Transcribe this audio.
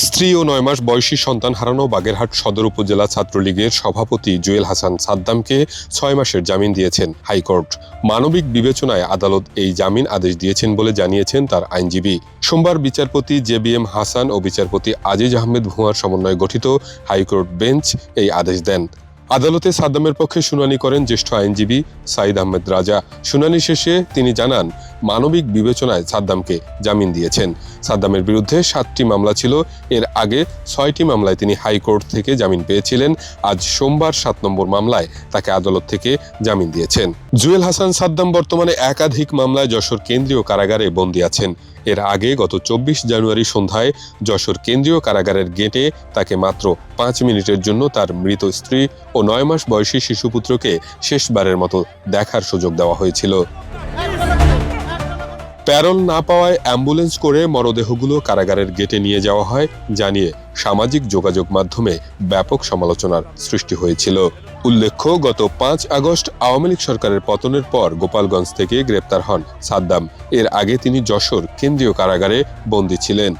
স্ত্রী ও ৯ মাস বয়সী সন্তান হারানো বাগেরহাট সদর উপজেলা ছাত্রলীগের সভাপতি জুয়েল হাসান সাদ্দামকে ৬ মাসের জামিন দিয়েছেন হাইকোর্ট। মানবিক বিবেচনায় আদালত এই জামিন আদেশ দিয়েছেন বলে জানিয়েছেন তার আইনজীবী। সোমবার বিচারপতি JBM হাসান ও বিচারপতি আজিজ আহমেদ ভুঁইয়ার সমন্বয়ে গঠিত হাইকোর্ট বেঞ্চ এই আদেশ দেন। আদালতে সাদ্দামের পক্ষে শুনানি করেন জ্যেষ্ঠ আইনজীবী সাইদ আহমেদ রাজা। শুনানি শেষে তিনি জানান, মানবিক বিবেচনায় সাদ্দামকে জামিন দিয়েছেন। সাদ্দামের বিরুদ্ধে 7টি মামলা ছিল। এর আগে 6টি মামলায় তিনি হাইকোর্ট থেকে জামিন পেয়েছিলেন। আজ সোমবার 7 নম্বর মামলায় তাকে আদালত থেকে জামিন দিয়েছেন। জুয়েল হাসান সাদ্দাম বর্তমানে একাধিক মামলায় যশোর কেন্দ্রীয় কারাগারে বন্দী আছেন। এর আগে গত 24 জানুয়ারি সন্ধ্যায় যশোর কেন্দ্রীয় কারাগারের গেটে তাকে মাত্র 5 মিনিটের জন্য তার মৃত স্ত্রী ও 9 মাস বয়সী শিশুপুত্রকে শেষবারের মতো দেখার সুযোগ দেওয়া হয়েছিল। প্যারোল না পাওয়ায় অ্যাম্বুলেন্স করে মরদেহগুলো কারাগারের গেটে নিয়ে যাওয়া হয় জানিয়ে সামাজিক যোগাযোগ মাধ্যমে ব্যাপক সমালোচনার সৃষ্টি হয়েছিল। উল্লেখ্য, গত 5 আগস্ট আওয়ামী লীগ সরকারের পতনের পর গোপালগঞ্জ থেকে গ্রেপ্তার হন সাদ্দাম। এর আগে তিনি যশোর কেন্দ্রীয় কারাগারে বন্দী ছিলেন।